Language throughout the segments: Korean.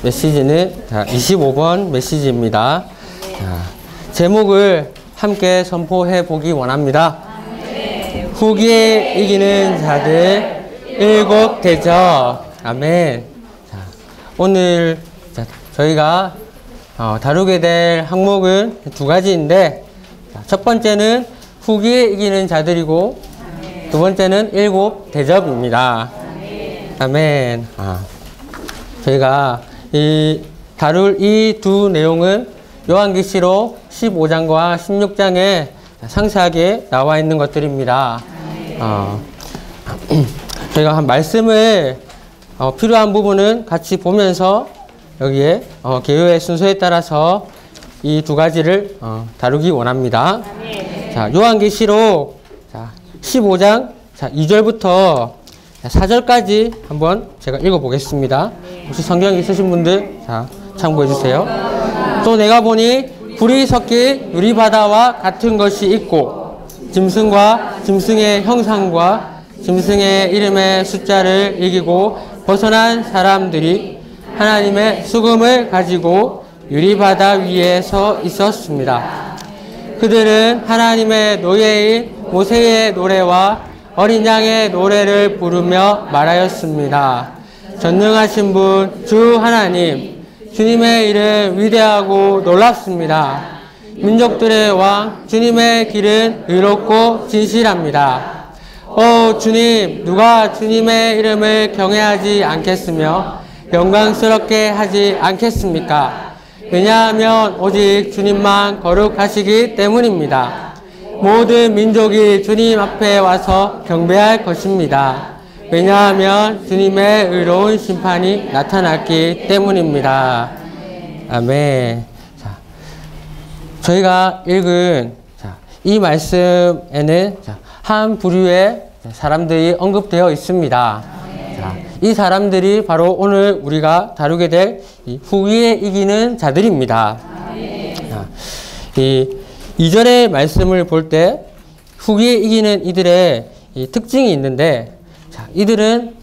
메시지는 25번 메시지입니다. 자, 제목을 함께 선포해 보기 원합니다. 후기에 이기는 자들 7 대접. 아멘. 자, 오늘 저희가 다루게 될 항목은 2가지인데, 첫 번째는 후기에 이기는 자들이고, 두 번째는 7 대접입니다. 아멘. 저희가 다룰 이 두 내용은 요한계시록 15장과 16장에 상세하게 나와 있는 것들입니다. 저희가 한 말씀을 필요한 부분은 같이 보면서 여기에 개요의 순서에 따라서 이 2가지를 다루기 원합니다. 자, 요한계시록 15장 2절부터 4절까지 한번 제가 읽어보겠습니다. 혹시 성경 있으신 분들 참고해 주세요. 또 내가 보니 불이 섞인 유리바다와 같은 것이 있고 짐승과 짐승의 형상과 짐승의 이름의 숫자를 이기고 벗어난 사람들이 하나님의 수금을 가지고 유리바다 위에 서 있었습니다. 그들은 하나님의 노예인 모세의 노래와 어린 양의 노래를 부르며 말하였습니다. 전능하신 분 주 하나님, 주님의 이름 위대하고 놀랍습니다. 민족들의 왕 주님의 길은 의롭고 진실합니다. 오 주님, 누가 주님의 이름을 경외하지 않겠으며 영광스럽게 하지 않겠습니까? 왜냐하면 오직 주님만 거룩하시기 때문입니다. 모든 민족이 주님 앞에 와서 경배할 것입니다. 왜냐하면 주님의 의로운 심판이 나타났기 때문입니다. 아멘. 자, 저희가 읽은 이 말씀에는 한 부류의 사람들이 언급되어 있습니다. 자, 이 사람들이 바로 오늘 우리가 다루게 될 후위에 이기는 자들입니다. 이 2절의 말씀을 볼 때 후기에 이기는 이들의 특징이 있는데, 이들은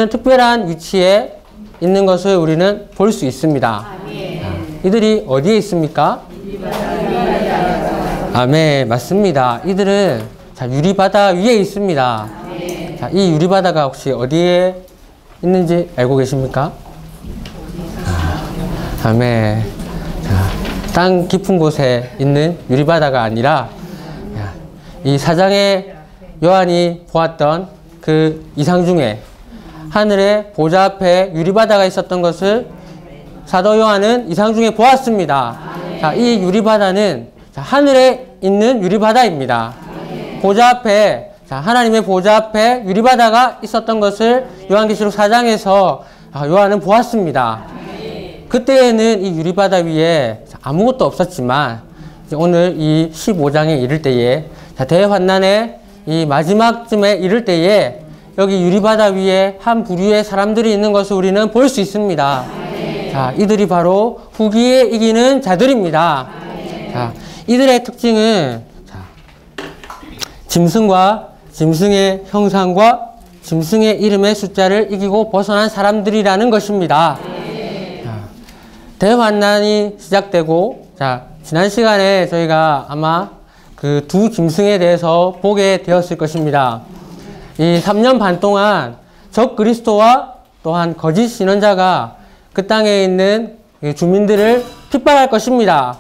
특별한 위치에 있는 것을 우리는 볼 수 있습니다. 이들이 어디에 있습니까? 아멘, 맞습니다. 이들은 유리바다 위에 있습니다. 이 유리바다가 혹시 어디에 있는지 알고 계십니까? 아멘. 땅 깊은 곳에 있는 유리바다가 아니라 이 4장에 요한이 보았던 그 이상 중에 하늘의 보좌 앞에 유리바다가 있었던 것을 사도 요한은 이상 중에 보았습니다. 자, 이 유리바다는 하늘에 있는 유리바다입니다. 보좌 앞에, 하나님의 보좌 앞에 유리바다가 있었던 것을 요한계시록 4장에서 요한은 보았습니다. 그때에는 이 유리바다 위에 아무것도 없었지만 오늘 이 15장에 이를 때에 대환난의 이 마지막쯤에 이를 때에 여기 유리바다 위에 한 부류의 사람들이 있는 것을 우리는 볼 수 있습니다. 자, 이들이 바로 후기에 이기는 자들입니다. 자, 이들의 특징은 짐승과 짐승의 형상과 짐승의 이름의 숫자를 이기고 벗어난 사람들이라는 것입니다. 대환난이 시작되고, 지난 시간에 저희가 아마 그 두 짐승에 대해서 보게 되었을 것입니다. 이 3년 반 동안 적 그리스도와 또한 거짓 신원자가 그 땅에 있는 주민들을 핍박할 것입니다.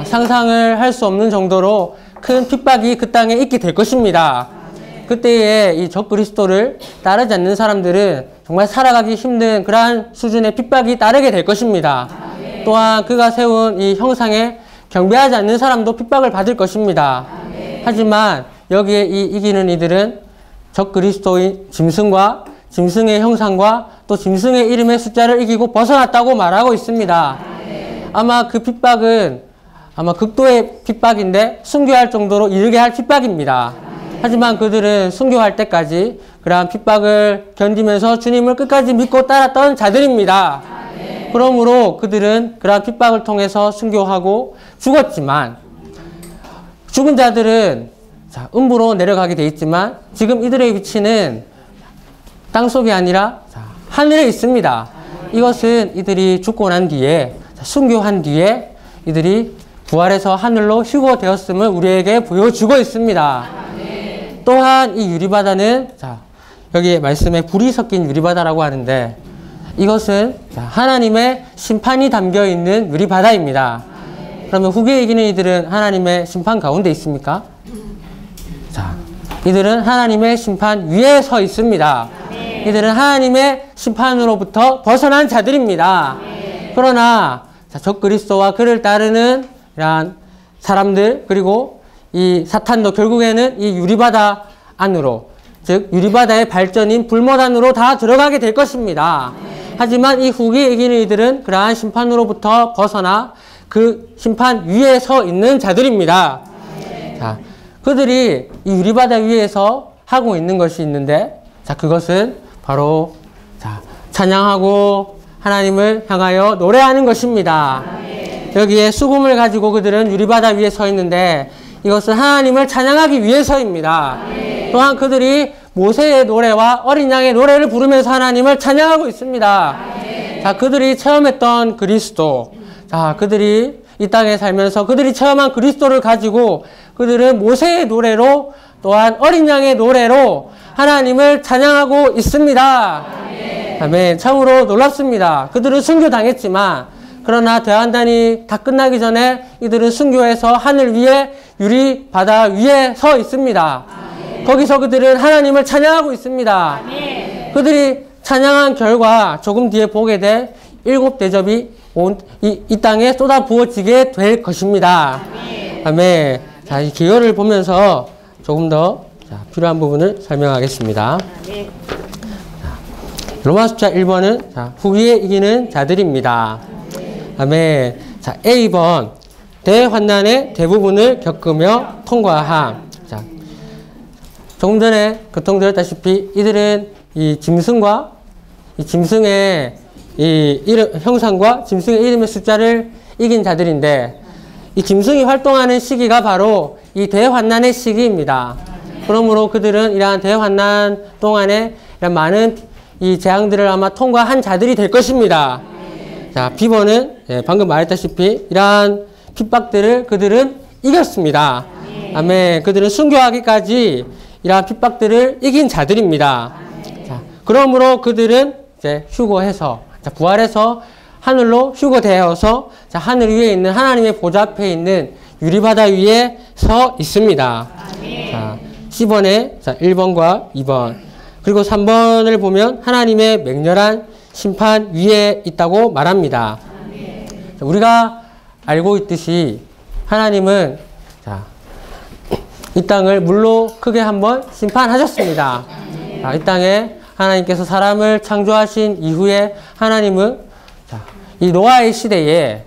상상을 할 수 없는 정도로 큰 핍박이 그 땅에 있게 될 것입니다. 그때에 이 적 그리스도를 따르지 않는 사람들은 정말 살아가기 힘든 그러한 수준의 핍박이 따르게 될 것입니다. 또한 그가 세운 이 형상에 경배하지 않는 사람도 핍박을 받을 것입니다. 하지만 여기에 이 이기는 이들은 적 그리스도인 짐승과 짐승의 형상과 또 짐승의 이름의 숫자를 이기고 벗어났다고 말하고 있습니다. 아마 그 핍박은 극도의 핍박인데 순교할 정도로 이르게 할 핍박입니다. 하지만 그들은 순교할 때까지 그러한 핍박을 견디면서 주님을 끝까지 믿고 따랐던 자들입니다. 그러므로 그들은 그러한 핍박을 통해서 순교하고 죽었지만, 죽은 자들은 음부로 내려가게 돼 있지만 지금 이들의 위치는 땅속이 아니라 하늘에 있습니다. 이것은 이들이 죽고 난 뒤에, 순교한 뒤에 이들이 부활해서 하늘로 휴거되었음을 우리에게 보여주고 있습니다. 또한 이 유리바다는, 자, 여기 말씀에 불이 섞인 유리바다라고 하는데, 이것은 하나님의 심판이 담겨 있는 유리바다입니다. 그러면 후기에 이기는 이들은 하나님의 심판 가운데 있습니까? 자, 이들은 하나님의 심판 위에 서 있습니다. 이들은 하나님의 심판으로부터 벗어난 자들입니다. 그러나 적그리스도와 그를 따르는 이러한 사람들, 그리고 이 사탄도 결국에는 이 유리바다 안으로, 즉 유리바다의 발전인 불못 안으로 다 들어가게 될 것입니다. 하지만 이 후기에 이기는 이들은 그러한 심판으로부터 벗어나 그 심판 위에 서 있는 자들입니다. 자, 그들이 이 유리바다 위에서 하고 있는 것이 있는데, 자, 그것은 바로, 자, 찬양하고 하나님을 향하여 노래하는 것입니다. 여기에 수금을 가지고 그들은 유리바다 위에 서 있는데, 이것은 하나님을 찬양하기 위해서입니다. 또한 그들이 모세의 노래와 어린 양의 노래를 부르면서 하나님을 찬양하고 있습니다. 자, 그들이 체험했던 그리스도, 자, 그들이 이 땅에 살면서 그들이 체험한 그리스도를 가지고 그들은 모세의 노래로, 또한 어린 양의 노래로 하나님을 찬양하고 있습니다. 아멘. 참으로 놀랍습니다. 그들은 순교당했지만, 그러나 대환단이 다 끝나기 전에 이들은 순교해서 하늘 위에, 유리 바다 위에 서 있습니다. 거기서 그들은 하나님을 찬양하고 있습니다. 그들이 찬양한 결과 조금 뒤에 보게 될 7 대접이 이 땅에 쏟아 부어지게 될 것입니다. 아멘. 자, 이 기호를 보면서 조금 더 필요한 부분을 설명하겠습니다. 로마서 1번은 후기에 이기는 자들입니다. 아멘. 자, A번, 대환난의 대부분을 겪으며 통과함. 자, 조금 전에 교통드렸다시피 이들은 이 짐승과 이 짐승의 이 이름, 형상과 짐승의 이름의 숫자를 이긴 자들인데, 이 짐승이 활동하는 시기가 바로 이 대환난의 시기입니다. 그러므로 그들은 이러한 대환난 동안에 이런 많은 이 재앙들을 아마 통과한 자들이 될 것입니다. 자, B번은 방금 말했다시피 이러한 핍박들을 그들은 이겼습니다. 아멘. 그들은 순교하기까지 이러한 핍박들을 이긴 자들입니다. 자, 그러므로 그들은 이제 휴거해서, 자, 부활해서 하늘로 휴거되어서, 자, 하늘 위에 있는 하나님의 보좌 앞에 있는 유리바다 위에 서 있습니다. 자, C번에, 자, 1번과 2번. 그리고 3번을 보면 하나님의 맹렬한 심판 위에 있다고 말합니다. 자, 우리가 알고 있듯이 하나님은, 자, 이 땅을 물로 크게 한번 심판하셨습니다. 자, 이 땅에 하나님께서 사람을 창조하신 이후에 하나님은, 자, 이 노아의 시대에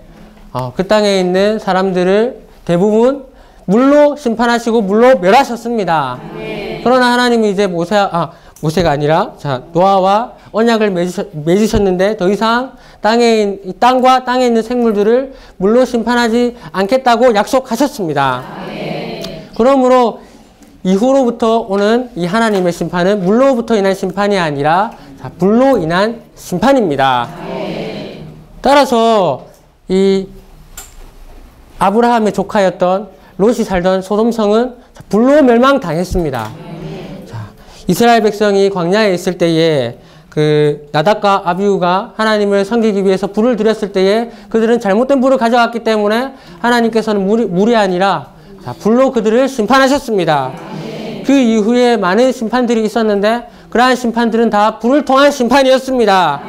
그 땅에 있는 사람들을 대부분 물로 심판하시고 물로 멸하셨습니다. 그러나 하나님이 이제 모세가 아니라, 자, 노아와 언약을 맺으셨는데 더 이상 땅과 땅에 있는 생물들을 물로 심판하지 않겠다고 약속하셨습니다. 그러므로 이후로부터 오는 이 하나님의 심판은 물로부터 인한 심판이 아니라, 자, 불로 인한 심판입니다. 따라서 이 아브라함의 조카였던 롯이 살던 소돔성은 불로 멸망당했습니다. 자, 이스라엘 백성이 광야에 있을 때에 그 나답과 아비후가 하나님을 섬기기 위해서 불을 들였을 때에 그들은 잘못된 불을 가져갔기 때문에 하나님께서는 물이 아니라, 자, 불로 그들을 심판하셨습니다. 그 이후에 많은 심판들이 있었는데 그러한 심판들은 다 불을 통한 심판이었습니다.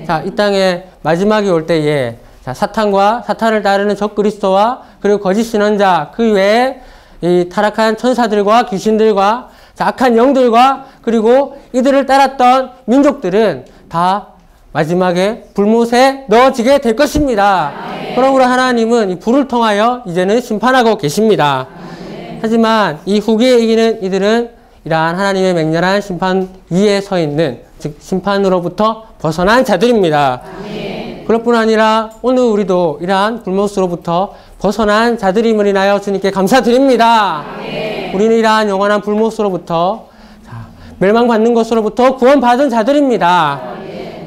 자, 이 땅에 마지막이 올 때에, 자, 사탄을 따르는 적그리스도와 그리고 거짓 신원자, 그 외에 이 타락한 천사들과 귀신들과, 자, 악한 영들과 그리고 이들을 따랐던 민족들은 다 마지막에 불못에 넣어지게 될 것입니다. 그러므로 하나님은 이 불을 통하여 이제는 심판하고 계십니다. 하지만 이 후기에 이기는 이들은 이러한 하나님의 맹렬한 심판 위에 서 있는, 즉 심판으로부터 벗어난 자들입니다. 그럴 뿐 아니라 오늘 우리도 이러한 불못으로부터 벗어난 자들임을 인하여 주님께 감사드립니다. 우리는 이러한 영원한 불못으로부터, 멸망받는 것으로부터 구원받은 자들입니다.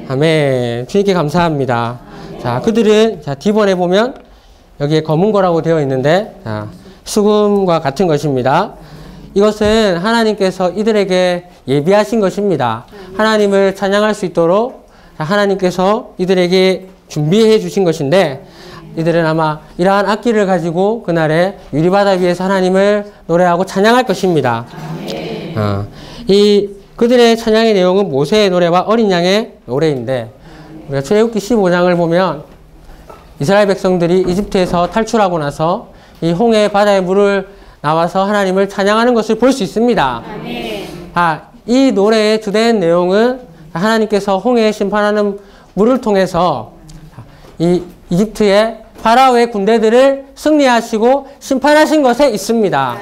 아멘. 주님께 감사합니다. 자, 그들은, 자, D번에 보면 여기에 검은 거라고 되어 있는데, 자, 수금과 같은 것입니다. 이것은 하나님께서 이들에게 예비하신 것입니다. 하나님을 찬양할 수 있도록 하나님께서 이들에게 준비해 주신 것인데, 이들은 아마 이러한 악기를 가지고 그날에 유리바다 위에서 하나님을 노래하고 찬양할 것입니다. 이 그들의 찬양의 내용은 모세의 노래와 어린 양의 노래인데, 우리가 출애굽기 15장을 보면 이스라엘 백성들이 이집트에서 탈출하고 나서 이 홍해 바다의 물을 나와서 하나님을 찬양하는 것을 볼 수 있습니다. 이 노래의 주된 내용은 하나님께서 홍해에 심판하는 물을 통해서 이 이집트의 파라오의 군대들을 승리하시고 심판하신 것에 있습니다.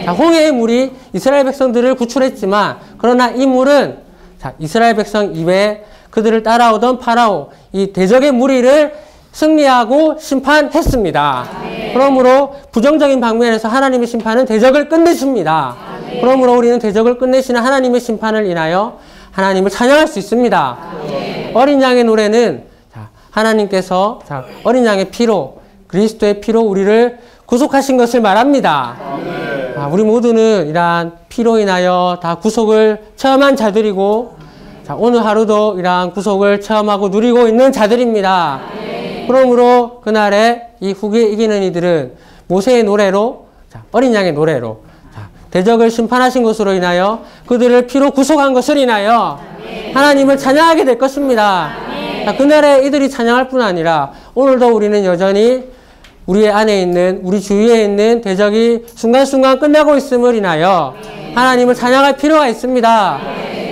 자, 홍해의 물이 이스라엘 백성들을 구출했지만, 그러나 이 물은 자, 이스라엘 백성 이외에 그들을 따라오던 파라오, 이 대적의 무리를 승리하고 심판했습니다. 그러므로 부정적인 방면에서 하나님의 심판은 대적을 끝내십니다. 그러므로 우리는 대적을 끝내시는 하나님의 심판을 인하여 하나님을 찬양할 수 있습니다. 어린 양의 노래는 하나님께서 어린 양의 피로, 그리스도의 피로 우리를 구속하신 것을 말합니다. 우리 모두는 이러한 피로 인하여 다 구속을 체험한 자들이고, 오늘 하루도 이러한 구속을 체험하고 누리고 있는 자들입니다. 그러므로 그날에 이 후기에 이기는 이들은 모세의 노래로, 어린 양의 노래로 대적을 심판하신 것으로 인하여 그들을 피로 구속한 것을 인하여 하나님을 찬양하게 될 것입니다. 그날에 이들이 찬양할 뿐 아니라 오늘도 우리는 여전히 우리의 안에 있는, 우리 주위에 있는 대적이 순간순간 끝나고 있음을 인하여 하나님을 찬양할 필요가 있습니다.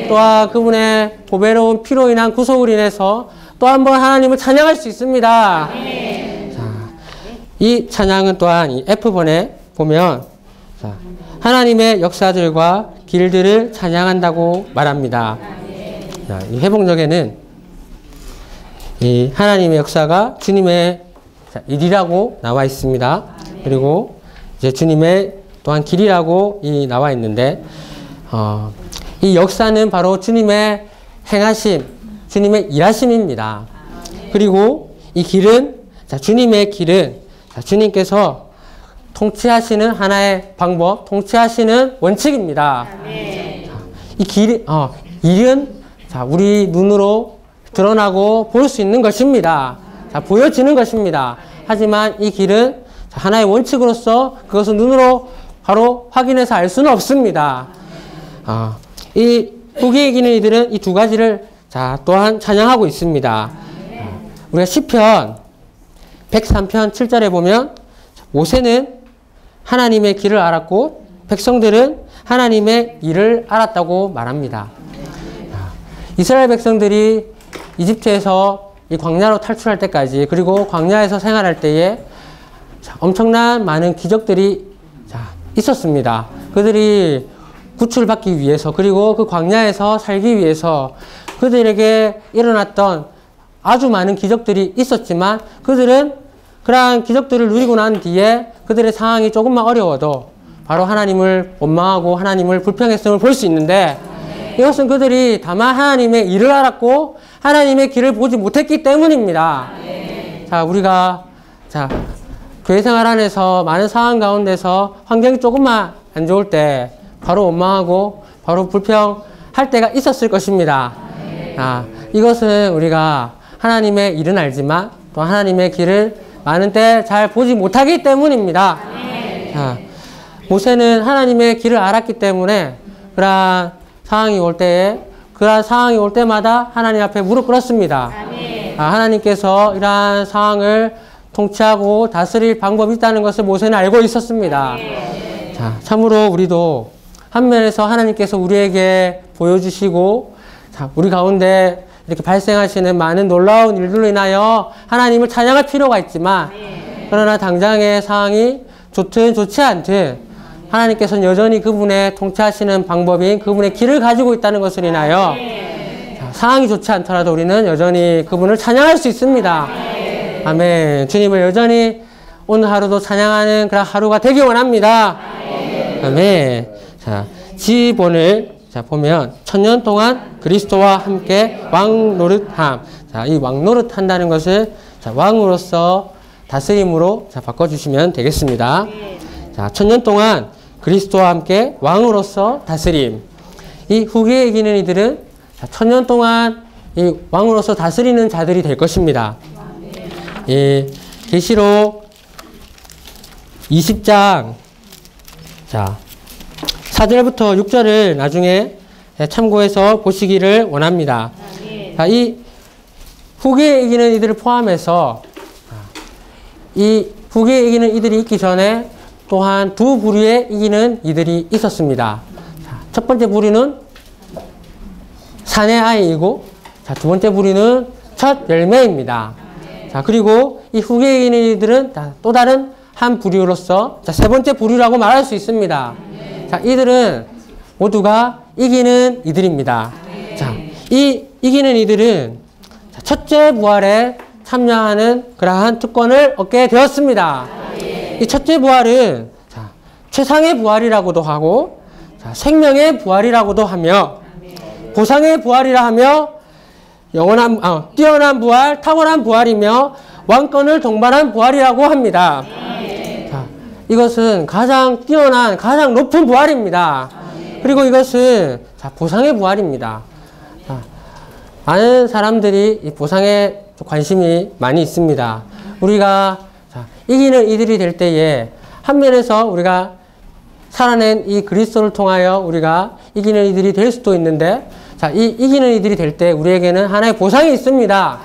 또한 그분의 보배로운 피로 인한 구속을 인해서 또 한 번 하나님을 찬양할 수 있습니다. 자, 이 찬양은 또한 이 F번에 보면 하나님의 역사들과 길들을 찬양한다고 말합니다. 자, 이 회복력에는 이 하나님의 역사가 주님의 일이라고 나와 있습니다. 그리고 이제 주님의 또한 길이라고 나와 있는데, 이 역사는 바로 주님의 행하심, 주님의 일하심입니다. 그리고 이 길은, 주님의 길은 주님께서 통치하시는 하나의 방법, 통치하시는 원칙입니다. 이 일은 우리 눈으로 드러나고 볼 수 있는 것입니다. 보여지는 것입니다. 하지만 이 길은 하나의 원칙으로서 그것을 눈으로 바로 확인해서 알 수는 없습니다. 이 후기에 이기는 이들은 이 두 가지를 또한 찬양하고 있습니다. 우리가 시편 103편 7절에 보면 모세는 하나님의 길을 알았고 백성들은 하나님의 일을 알았다고 말합니다. 이스라엘 백성들이 이집트에서 이 광야로 탈출할 때까지, 그리고 광야에서 생활할 때에 엄청난 많은 기적들이 있었습니다. 그들이 구출받기 위해서, 그리고 그 광야에서 살기 위해서 그들에게 일어났던 아주 많은 기적들이 있었지만, 그들은 그러한 기적들을 누리고 난 뒤에 그들의 상황이 조금만 어려워도 바로 하나님을 원망하고 하나님을 불평했음을 볼 수 있는데, 이것은 그들이 다만 하나님의 일을 알았고 하나님의 길을 보지 못했기 때문입니다. 우리가 교회 생활 안에서 많은 상황 가운데서 환경이 조금만 안 좋을 때 바로 원망하고 바로 불평할 때가 있었을 것입니다. 이것은 우리가 하나님의 일은 알지만 또 하나님의 길을 많은 때 잘 보지 못하기 때문입니다. 모세는 하나님의 길을 알았기 때문에 그러한 상황이 올 때마다 하나님 앞에 무릎 꿇었습니다. 하나님께서 이러한 상황을 통치하고 다스릴 방법이 있다는 것을 모세는 알고 있었습니다. 참으로 우리도 한 면에서 하나님께서 우리에게 보여주시고 우리 가운데 이렇게 발생하시는 많은 놀라운 일들로 인하여 하나님을 찬양할 필요가 있지만, 그러나 당장의 상황이 좋든 좋지 않든 하나님께서는 여전히 그분의 통치하시는 방법인 그분의 길을 가지고 있다는 것을 인하여 상황이 좋지 않더라도 우리는 여전히 그분을 찬양할 수 있습니다. 아멘. 주님을 여전히 오늘 하루도 찬양하는 그런 하루가 되기 원합니다. 아멘. G본을 자, 보면 천년 동안 그리스도와 함께 왕 노릇함. 자, 이 왕 노릇한다는 것을 자, 왕으로서 다스림으로 자, 바꿔주시면 되겠습니다. 자, 천년 동안 그리스도와 함께 왕으로서 다스림. 이 후기에 이기는 이들은 자, 천년 동안 이 왕으로서 다스리는 자들이 될 것입니다. 이 계시록 20장 자 4절부터 6절을 나중에 참고해서 보시기를 원합니다. 자, 이 후기에 이기는 이들을 포함해서 이 후기에 이기는 이들이 있기 전에 또한 두 부류에 이기는 이들이 있었습니다. 자, 첫 번째 부류는 사내 아이이고 자, 두 번째 부류는 첫 열매입니다. 자, 그리고 이 후기에 이기는 이들은 또 다른 한 부류로서 자, 세 번째 부류라고 말할 수 있습니다. 자, 이들은 모두가 이기는 이들입니다. 자, 이 이기는 이들은 첫째 부활에 참여하는 그러한 특권을 얻게 되었습니다. 이 첫째 부활은 자, 최상의 부활이라고도 하고 자, 생명의 부활이라고도 하며 보상의 부활이라 하며 영원한 뛰어난 부활, 탁월한 부활이며 왕권을 동반한 부활이라고 합니다. 자, 이것은 가장 뛰어난, 가장 높은 부활입니다. 그리고 이것은 자, 보상의 부활입니다. 자, 많은 사람들이 이 보상에 관심이 많이 있습니다. 우리가 자, 이기는 이들이 될 때에 한 면에서 우리가 살아낸 이 그리스도를 통하여 우리가 이기는 이들이 될 수도 있는데 자, 이 이기는 이들이 될 때 우리에게는 하나의 보상이 있습니다.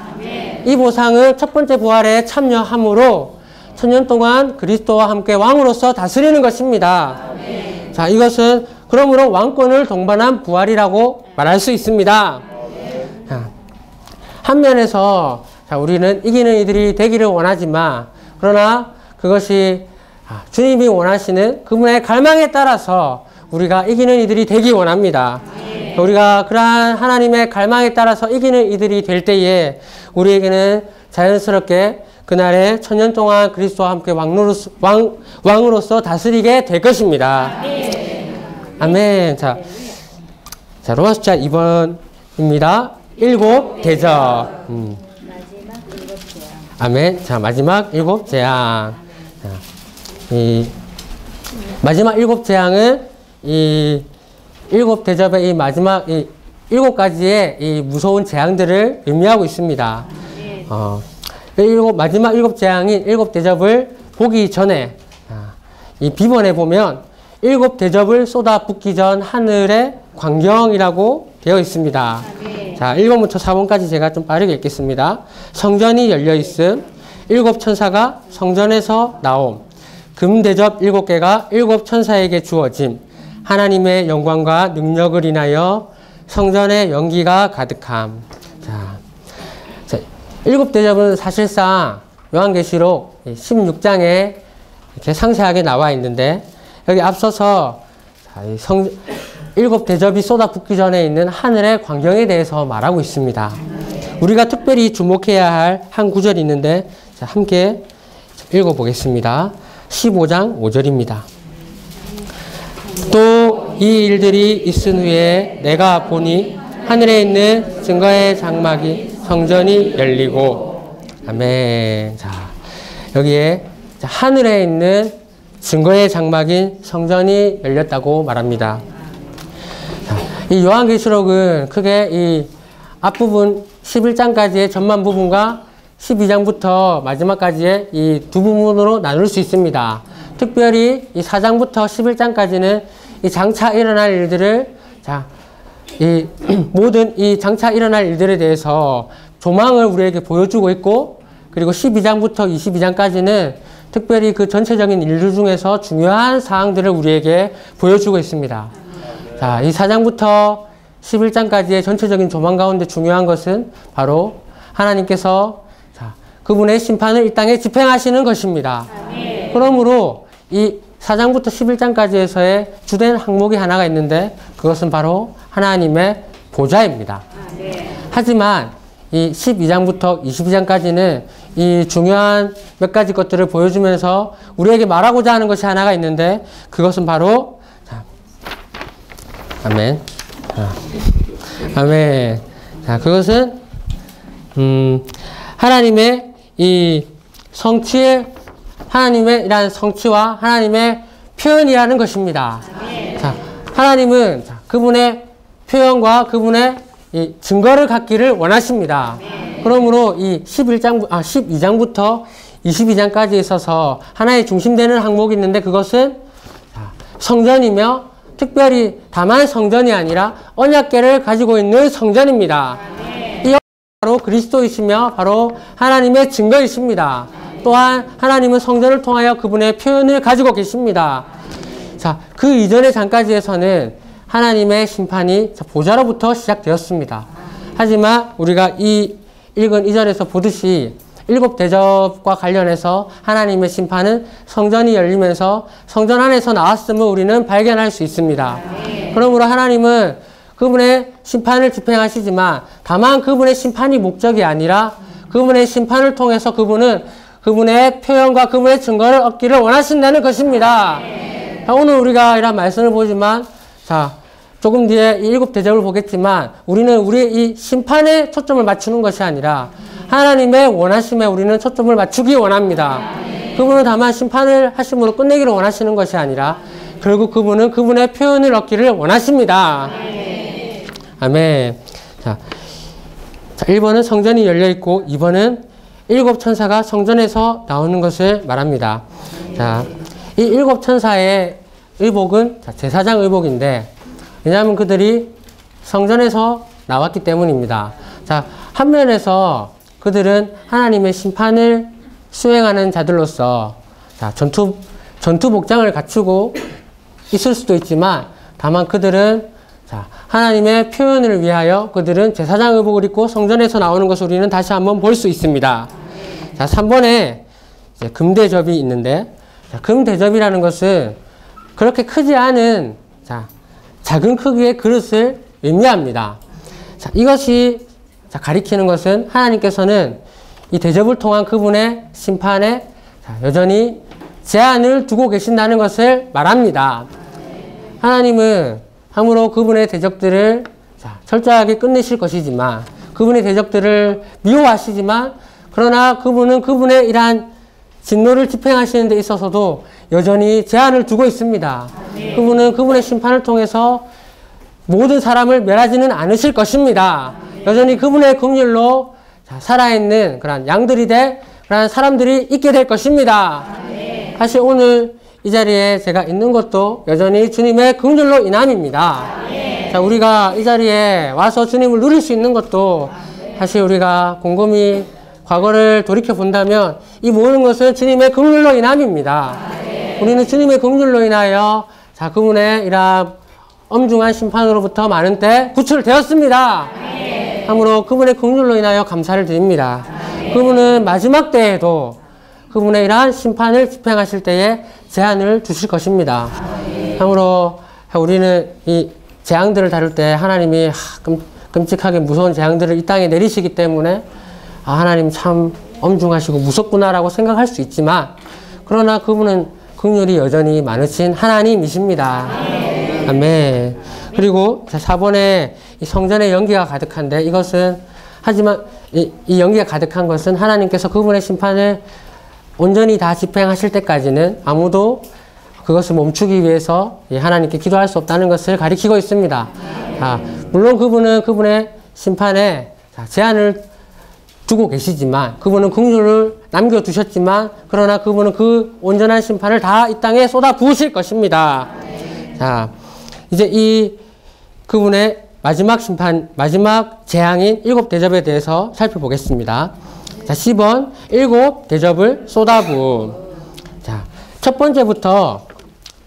이 보상은 첫 번째 부활에 참여함으로 천년 동안 그리스도와 함께 왕으로서 다스리는 것입니다. 자, 이것은 그러므로 왕권을 동반한 부활이라고 말할 수 있습니다. 자, 한 면에서 자, 우리는 이기는 이들이 되기를 원하지만 그러나 그것이 주님이 원하시는 그분의 갈망에 따라서 우리가 이기는 이들이 되기 원합니다. 우리가 그러한 하나님의 갈망에 따라서 이기는 이들이 될 때에 우리에게는 자연스럽게 그날에 천년 동안 그리스도와 함께 왕으로서 다스리게 될 것입니다. 아멘. 자, 로마 숫자 2번입니다. 일곱 대접. 아멘. 자, 마지막 일곱 재앙. 자, 이 마지막 일곱 재앙은 이 일곱 대접의 이 마지막 이 일곱 가지의 이 무서운 재앙들을 의미하고 있습니다. 마지막 일곱 재앙인 일곱 대접을 보기 전에 이 비번에 보면 일곱 대접을 쏟아붓기 전 하늘의 광경이라고 되어 있습니다. 자, 1번부터 4번까지 제가 좀 빠르게 읽겠습니다. 성전이 열려 있음, 일곱 천사가 성전에서 나옴, 금 대접 일곱 개가 일곱 천사에게 주어짐, 하나님의 영광과 능력을 인하여 성전의 연기가 가득함. 자, 일곱 대접은 사실상 요한계시록 16장에 이렇게 상세하게 나와 있는데 여기 앞서서 일곱 대접이 쏟아붓기 전에 있는 하늘의 광경에 대해서 말하고 있습니다. 우리가 특별히 주목해야 할 한 구절이 있는데 자, 함께 읽어보겠습니다. 15장 5절입니다. 또 이 일들이 있은 후에 내가 보니 하늘에 있는 증거의 장막이 성전이 열리고 아멘. 자, 여기에 하늘에 있는 증거의 장막인 성전이 열렸다고 말합니다. 자, 이 요한계시록은 크게 이 앞부분 11장까지의 전만 부분과 12장부터 마지막까지의 이 두 부분으로 나눌 수 있습니다. 특별히 이 4장부터 11장까지는 이 장차 일어날 일들을 이 모든 이 장차 일어날 일들에 대해서 조망을 우리에게 보여주고 있고 그리고 12장부터 22장까지는 특별히 그 전체적인 일들 중에서 중요한 사항들을 우리에게 보여주고 있습니다. 자, 이 4장부터 11장까지의 전체적인 조망 가운데 중요한 것은 바로 하나님께서 그분의 심판을 이 땅에 집행하시는 것입니다. 그러므로 이 4장부터 11장까지에서의 주된 항목이 하나가 있는데 그것은 바로 하나님의 보좌입니다. 하지만 이 12장부터 22장까지는 이 중요한 몇 가지 것들을 보여주면서 우리에게 말하고자 하는 것이 하나가 있는데 그것은 바로 아멘. 아멘. 자, 그것은 하나님의 이 성취의 하나님의 이러한 성취와 하나님의 표현이라는 것입니다. 자, 하나님은 그분의 표현과 그분의 이 증거를 갖기를 원하십니다. 그러므로 이 12장부터 22장까지 있어서 하나의 중심되는 항목이 있는데 그것은 성전이며 특별히 다만 성전이 아니라 언약궤를 가지고 있는 성전입니다. 이 바로 그리스도이시며 바로 하나님의 증거이십니다. 또한 하나님은 성전을 통하여 그분의 표현을 가지고 계십니다. 자, 그 이전의 장까지에서는 하나님의 심판이 보좌로부터 시작되었습니다. 하지만 우리가 이 읽은 이절에서 보듯이 일곱 대접과 관련해서 하나님의 심판은 성전이 열리면서 성전 안에서 나왔음을 우리는 발견할 수 있습니다. 그러므로 하나님은 그분의 심판을 집행하시지만 다만 그분의 심판이 목적이 아니라 그분의 심판을 통해서 그분은 그분의 표현과 그분의 증거를 얻기를 원하신다는 것입니다. 자, 오늘 우리가 이런 말씀을 보지만 자, 조금 뒤에 이 일곱 대접을 보겠지만 우리는 우리의 이 심판에 초점을 맞추는 것이 아니라 하나님의 원하심에 우리는 초점을 맞추기 원합니다. 그분은 다만 심판을 하심으로 끝내기를 원하시는 것이 아니라 결국 그분은 그분의 표현을 얻기를 원하십니다. 아멘. 자, 1번은 성전이 열려있고 2번은 일곱 천사가 성전에서 나오는 것을 말합니다. 자, 이 일곱 천사의 의복은 제사장 의복인데 왜냐하면 그들이 성전에서 나왔기 때문입니다. 자, 한 면에서 그들은 하나님의 심판을 수행하는 자들로서 자, 전투 복장을 갖추고 있을 수도 있지만 다만 그들은 자, 하나님의 표현을 위하여 그들은 제사장 의복을 입고 성전에서 나오는 것을 우리는 다시 한번 볼 수 있습니다. 자, 3번에 이제 금대접이 있는데 자, 금대접이라는 것은 그렇게 크지 않은 자, 작은 크기의 그릇을 의미합니다. 자, 이것이 자, 가리키는 것은 하나님께서는 이 대접을 통한 그분의 심판에 자, 여전히 제한을 두고 계신다는 것을 말합니다. 하나님은 함으로 그분의 대적들을 자, 철저하게 끝내실 것이지만 그분의 대적들을 미워하시지만 그러나 그분은 그분의 이러한 진노를 집행하시는 데 있어서도 여전히 제한을 두고 있습니다. 그분은 그분의 심판을 통해서 모든 사람을 멸하지는 않으실 것입니다. 여전히 그분의 긍휼로 살아있는 그런 양들이 될 그런 사람들이 있게 될 것입니다. 사실 오늘 이 자리에 제가 있는 것도 여전히 주님의 긍휼로 인함입니다. 자, 우리가 이 자리에 와서 주님을 누릴 수 있는 것도 사실 우리가 곰곰이 과거를 돌이켜 본다면 이 모든 것은 주님의 긍휼로 인함입니다. 우리는 주님의 긍휼로 인하여 자, 그분의 이러한 엄중한 심판으로부터 많은 때 구출되었습니다. 함으로 그분의 긍휼로 인하여 감사를 드립니다. 그분은 마지막 때에도 그분의 이러한 심판을 집행하실 때에 제한을 두실 것입니다. 함으로 우리는 이 재앙들을 다룰 때 하나님이 끔찍하게 무서운 재앙들을 이 땅에 내리시기 때문에 하나님 참 엄중하시고 무섭구나라고 생각할 수 있지만 그러나 그분은 긍휼이 여전히 많으신 하나님이십니다. 아멘. 그리고 4번에 이 성전에 연기가 가득한데 이것은 하지만 이 연기가 가득한 것은 하나님께서 그분의 심판을 온전히 다 집행하실 때까지는 아무도 그것을 멈추기 위해서 하나님께 기도할 수 없다는 것을 가리키고 있습니다. 물론 그분은 그분의 심판에 제한을 두고 계시지만 그분은 긍휼을 남겨두셨지만 그러나 그분은 그 온전한 심판을 다 이 땅에 쏟아 부으실 것입니다. 자, 이제 이 그분의 마지막 심판, 마지막 재앙인 일곱 대접에 대해서 살펴보겠습니다. 자, 10번 일곱 대접을 쏟아부음. 자, 첫 번째부터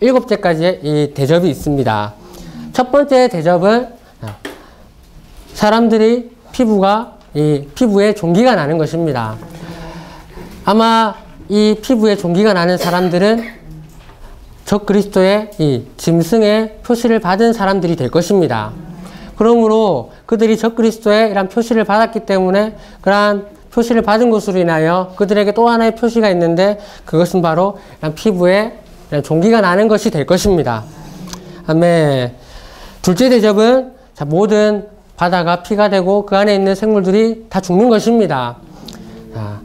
일곱째까지의 이 대접이 있습니다. 첫 번째 대접은 사람들이 피부에 종기가 나는 것입니다. 아마 이 피부에 종기가 나는 사람들은 적 그리스도의 이 짐승의 표시를 받은 사람들이 될 것입니다. 그러므로 그들이 적 그리스도의 이런 표시를 받았기 때문에 그러한 표시를 받은 것으로 인하여 그들에게 또 하나의 표시가 있는데 그것은 바로 피부에 종기가 나는 것이 될 것입니다. 아멘. 둘째 대접은 자, 모든 바다가 피가 되고 그 안에 있는 생물들이 다 죽는 것입니다. 자,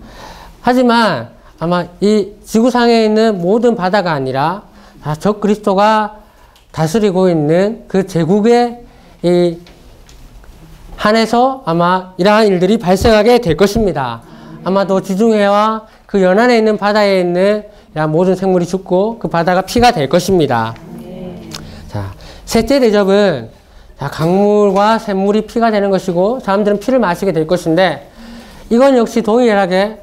하지만 아마 이 지구상에 있는 모든 바다가 아니라 적 그리스도가 다스리고 있는 그 제국에 한해서 아마 이러한 일들이 발생하게 될 것입니다. 아마도 지중해와 그 연안에 있는 바다에 있는 모든 생물이 죽고 그 바다가 피가 될 것입니다. 자, 셋째 대접은 강물과 샘물이 피가 되는 것이고 사람들은 피를 마시게 될 것인데 이건 역시 동일하게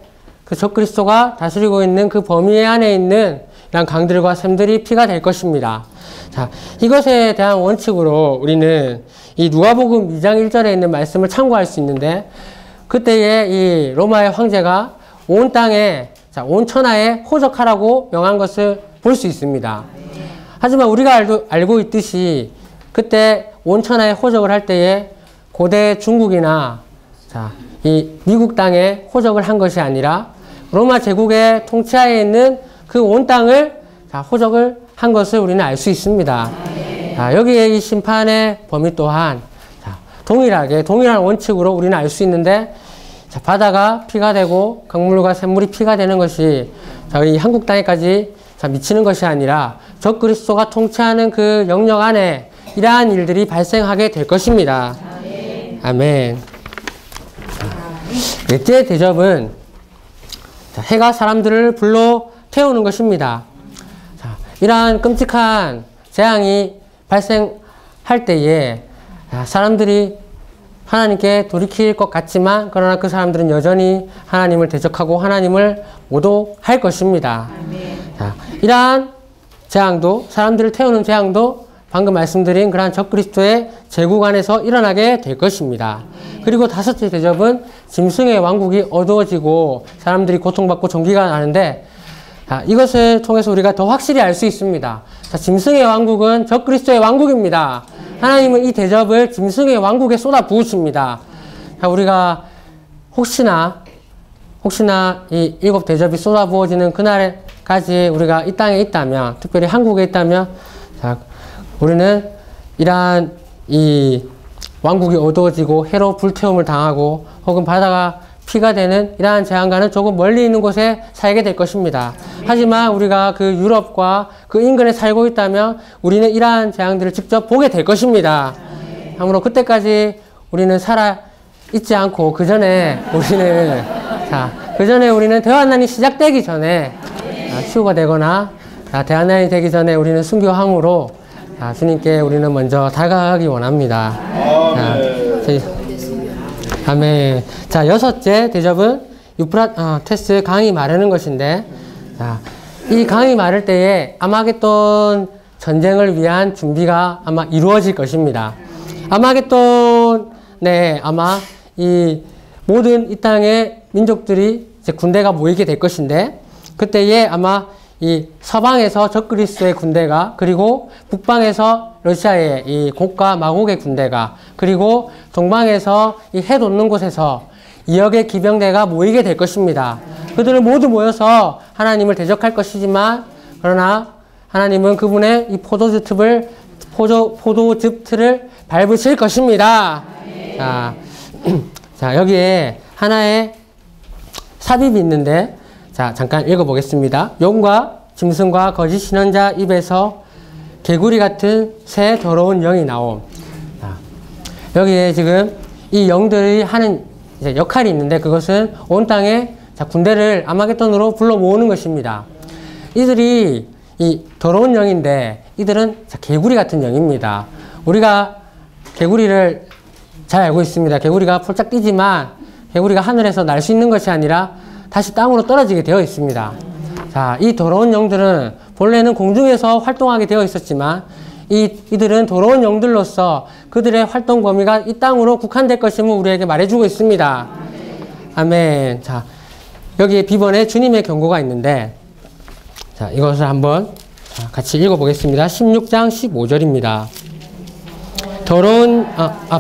그 적그리스도가 다스리고 있는 그 범위 안에 있는 이런 강들과 샘들이 피가 될 것입니다. 자, 이것에 대한 원칙으로 우리는 이 누가복음 2장 1절에 있는 말씀을 참고할 수 있는데 그때에 이 로마의 황제가 온 땅에 온 천하에 호적하라고 명한 것을 볼 수 있습니다. 하지만 우리가 알고 있듯이 그때 온 천하에 호적을 할 때에 고대 중국이나 이 미국 땅에 호적을 한 것이 아니라 로마 제국의 통치하에 있는 그 온 땅을 호적을 한 것을 우리는 알 수 있습니다. 여기에 이 심판의 범위 또한 동일한 원칙으로 우리는 알 수 있는데 바다가 피가 되고 강물과 샘물이 피가 되는 것이 이 한국 땅에까지 미치는 것이 아니라 적 그리스도가 통치하는 그 영역 안에 이러한 일들이 발생하게 될 것입니다. 아멘. 넷째 대접은 해가 사람들을 불러 태우는 것입니다. 이러한 끔찍한 재앙이 발생할 때에 사람들이 하나님께 돌이킬 것 같지만 그러나 그 사람들은 여전히 하나님을 대적하고 하나님을 모독할 것입니다. 자, 이러한 재앙도 사람들을 태우는 재앙도 방금 말씀드린 그러한 적그리스도의 제국 안에서 일어나게 될 것입니다. 그리고 다섯째 대접은 짐승의 왕국이 어두워지고 사람들이 고통받고 종기가 나는데 이것을 통해서 우리가 더 확실히 알 수 있습니다. 자, 짐승의 왕국은 적그리스도의 왕국입니다. 하나님은 이 대접을 짐승의 왕국에 쏟아 부으십니다. 자, 우리가 혹시나 이 일곱 대접이 쏟아 부어지는 그날까지 우리가 이 땅에 있다면, 특별히 한국에 있다면, 자, 우리는 이러한 이 왕국이 어두워지고 해로 불태움을 당하고 혹은 바다가 피가 되는 이러한 재앙과는 조금 멀리 있는 곳에 살게 될 것입니다. 하지만 우리가 그 유럽과 그 인근에 살고 있다면 우리는 이러한 재앙들을 직접 보게 될 것입니다. 아무로 그때까지 우리는 살아 있지 않고 그 전에 우리는 대환난이 시작되기 전에 휴가 되거나 대환난이 되기 전에 우리는 순교함으로 주님께 우리는 먼저 다가가기 원합니다. 아멘. 자, 여섯째 대접은 유프라테스 강이 마르는 것인데, 이 강이 마를 때에 아마겟돈 전쟁을 위한 준비가 아마 이루어질 것입니다. 아마겟돈에 아마 이 모든 이 땅의 민족들이 이제 군대가 모이게 될 것인데, 그때에 아마 이 서방에서 적그리스도의 군대가, 그리고 북방에서 러시아의 이 곡과 마곡의 군대가, 그리고 동방에서 이 해 돋는 곳에서 2억의 기병대가 모이게 될 것입니다. 그들은 모두 모여서 하나님을 대적할 것이지만, 그러나 하나님은 그분의 이 포도즙 틀을 밟으실 것입니다. 자, 여기에 하나의 삽입이 있는데, 자, 잠깐 읽어보겠습니다. 용과 짐승과 거짓 신원자 입에서 개구리 같은 새 더러운 영이 나옴. 여기에 지금 이 영들이 하는 이제 역할이 있는데 그것은 온 땅에 군대를 아마겟돈으로 불러 모으는 것입니다. 이들이 이 더러운 영인데 이들은 개구리 같은 영입니다. 우리가 개구리를 잘 알고 있습니다. 개구리가 폴짝 뛰지만 개구리가 하늘에서 날 수 있는 것이 아니라 다시 땅으로 떨어지게 되어 있습니다. 자, 이 더러운 영들은 본래는 공중에서 활동하게 되어 있었지만 이들은 더러운 영들로서 그들의 활동 범위가 이 땅으로 국한될 것임을 우리에게 말해주고 있습니다. 아멘. 자, 여기에 비번에 주님의 경고가 있는데, 자, 이것을 한번 같이 읽어보겠습니다. 16장 15절입니다.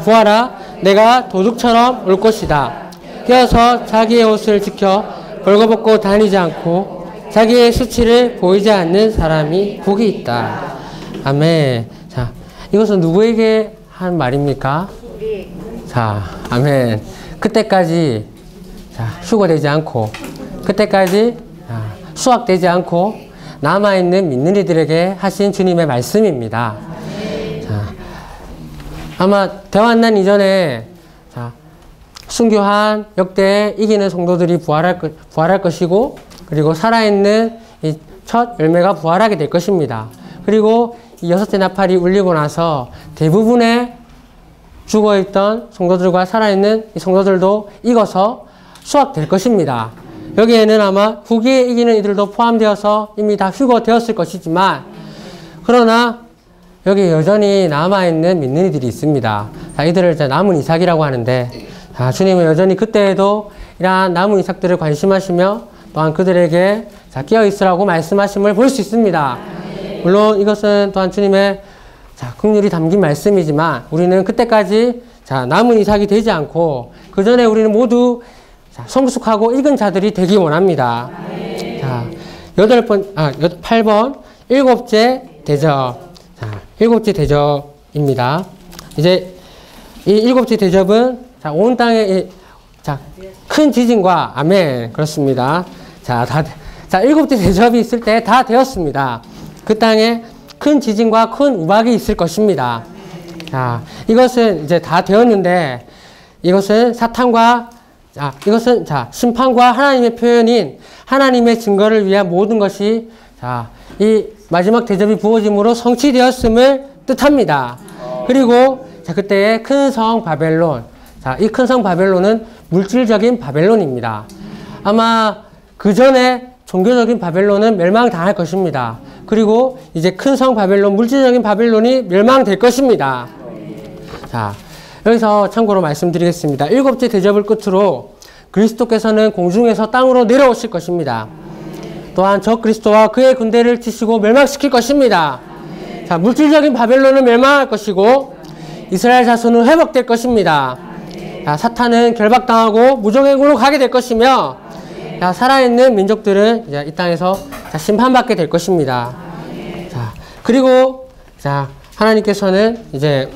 보아라, 내가 도둑처럼 올 것이다. 깨어서 자기의 옷을 지켜 벌거벗고 다니지 않고 자기의 수치를 보이지 않는 사람이 복이 있다. 아멘. 자, 이것은 누구에게 한 말입니까? 자, 아멘. 그때까지 자, 휴거되지 않고 그때까지 수확되지 않고 남아있는 믿는 이들에게 하신 주님의 말씀입니다. 자, 아마 대환난 이전에 자, 순교한 역대 이기는 성도들이 부활할 것이고 그리고 살아있는 이 첫 열매가 부활하게 될 것입니다. 그리고 이 6째 나팔이 울리고 나서 대부분의 죽어있던 성도들과 살아있는 이 성도들도 익어서 수확될 것입니다. 여기에는 아마 후기에 이기는 이들도 포함되어서 이미 다 휴거되었을 것이지만 그러나 여기 여전히 남아있는 믿는 이들이 있습니다. 자, 이들을 남은 이삭이라고 하는데 자, 주님은 여전히 그때에도 이러한 남은 이삭들을 관심하시며 또한 그들에게 자, 깨어있으라고 말씀하심을 볼 수 있습니다. 물론 이것은 또한 주님의 자, 긍휼이 담긴 말씀이지만 우리는 그때까지 자, 남은 이삭이 되지 않고 그 전에 우리는 모두 자, 성숙하고 익은 자들이 되기 원합니다. 자, 8번 일곱째 대접. 자, 일곱째 대접입니다. 이제 이 일곱째 대접은 자, 온 땅에 자, 큰 지진과 아멘 그렇습니다. 자, 일곱째 대접이 있을 때 다 되었습니다. 그 땅에 큰 지진과 큰 우박이 있을 것입니다. 자, 이것은 이제 다 되었는데 이것은 사탄과 자, 이것은 자, 심판과 하나님의 표현인 하나님의 증거를 위한 모든 것이 자, 이 마지막 대접이 부어짐으로 성취되었음을 뜻합니다. 그리고 자, 그때의 큰 성 바벨론. 자, 이 큰 성 바벨론은 물질적인 바벨론입니다. 아마 그 전에 종교적인 바벨론은 멸망당할 것입니다. 그리고 이제 큰 성 바벨론, 물질적인 바벨론이 멸망될 것입니다. 자, 여기서 참고로 말씀드리겠습니다. 일곱째 대접을 끝으로 그리스도께서는 공중에서 땅으로 내려오실 것입니다. 또한 저 그리스도와 그의 군대를 치시고 멸망시킬 것입니다. 자, 물질적인 바벨론은 멸망할 것이고 이스라엘 자손은 회복될 것입니다. 자, 사탄은 결박당하고 무정행으로 가게 될 것이며 자, 살아있는 민족들은 이제 이 땅에서 자, 심판받게 될 것입니다. 자, 그리고 자, 하나님께서는 이제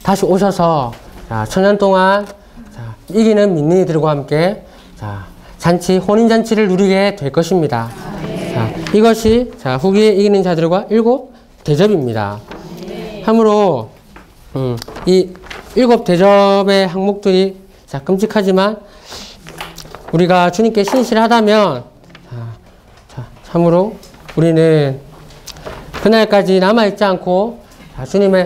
다시 오셔서 자, 천년 동안 자, 이기는 믿는 이들과 함께 자, 잔치, 혼인잔치를 누리게 될 것입니다. 자, 이것이 자, 후기에 이기는 자들과 일곱 대접입니다. 참으로 이 일곱 대접의 항목들이 자, 끔찍하지만 우리가 주님께 신실하다면 자, 참으로 우리는 그날까지 남아있지 않고 자,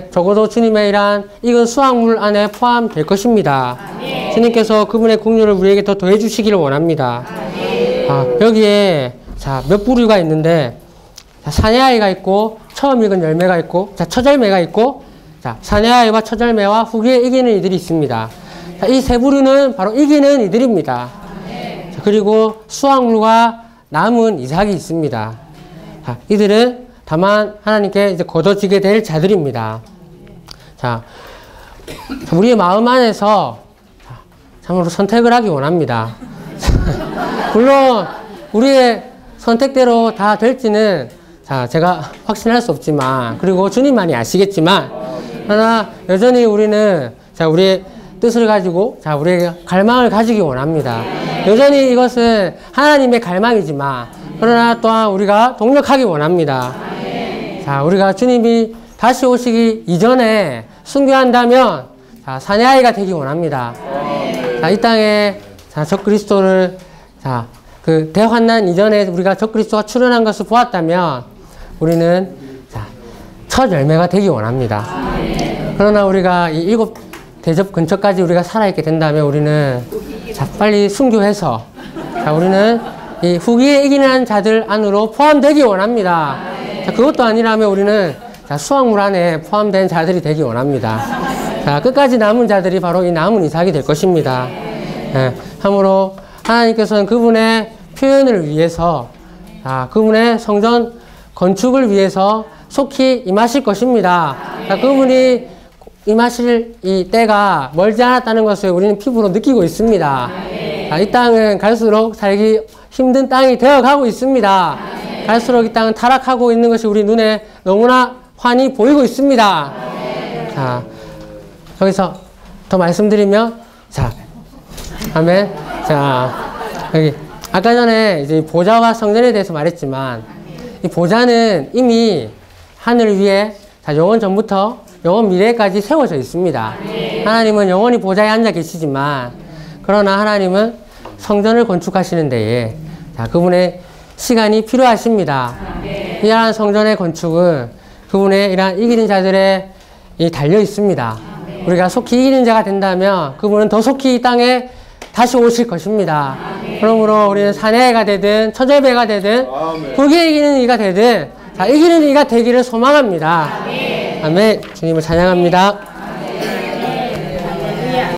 적어도 주님의 이러한 익은 수확물 안에 포함될 것입니다. 아멘. 주님께서 그분의 긍휼을 우리에게 더 더해 주시기를 원합니다. 여기에 자, 몇 부류가 있는데 자, 사내아이가 있고 처음 익은 열매가 있고 자, 처절매가 있고 자, 사내아이와 처절매와 후기에 이기는 이들이 있습니다. 이 세 부류는 바로 이기는 이들입니다. 자, 그리고 수확물과 남은 이삭이 있습니다. 자, 이들은 다만 하나님께 이제 거둬지게 될 자들입니다. 자, 우리의 마음 안에서 참으로 선택을 하기 원합니다. 물론 우리의 선택대로 다 될지는 자, 제가 확신할 수 없지만 그리고 주님만이 아시겠지만 그러나 여전히 우리는 자, 우리의 뜻을 가지고 자, 우리의 갈망을 가지기 원합니다. 여전히 이것은 하나님의 갈망이지만 그러나 또한 우리가 동력하기 원합니다. 자, 우리가 주님이 다시 오시기 이전에 순교한다면 자, 사내아이가 되기 원합니다. 자, 이 땅에 자, 적그리스도를 자, 그 대환난 이전에 우리가 적그리스도가 출현한 것을 보았다면 우리는 자, 첫 열매가 되기 원합니다. 그러나 우리가 이 일곱 대접 근처까지 우리가 살아있게 된다면 우리는 자, 빨리 순교해서 자, 우리는 이 후기에 이기는 자들 안으로 포함되기 원합니다. 자, 그것도 아니라면 우리는 자, 수확물 안에 포함된 자들이 되기 원합니다. 자, 끝까지 남은 자들이 바로 이 남은 이삭이 될 것입니다. 예, 참으로 하나님께서는 그분의 표현을 위해서 자, 그분의 성전 건축을 위해서 속히 임하실 것입니다. 자, 그분이 임하실 이 때가 멀지 않았다는 것을 우리는 피부로 느끼고 있습니다. 자, 이 땅은 갈수록 살기 힘든 땅이 되어가고 있습니다. 갈수록 이 땅은 타락하고 있는 것이 우리 눈에 너무나 환히 보이고 있습니다. 자, 여기서 더 말씀드리면, 자, 아멘. 자, 여기, 아까 전에 이제 보좌와 성전에 대해서 말했지만, 이 보좌는 이미 하늘 위에, 자, 영원 전부터 영원 미래까지 세워져 있습니다. 하나님은 영원히 보좌에 앉아 계시지만, 그러나 하나님은 성전을 건축하시는 데에, 자, 그분의 시간이 필요하십니다. 이러한 성전의 건축은 그분의 이러한 이기는 자들의 달려 있습니다. 우리가 속히 이기는 자가 된다면 그분은 더 속히 이 땅에 다시 오실 것입니다. 그러므로 우리는 사내가 되든 처절배가 되든 불게 이기는 이가 되든 자, 이기는 이가 되기를 소망합니다. 아멘. 주님을 찬양합니다.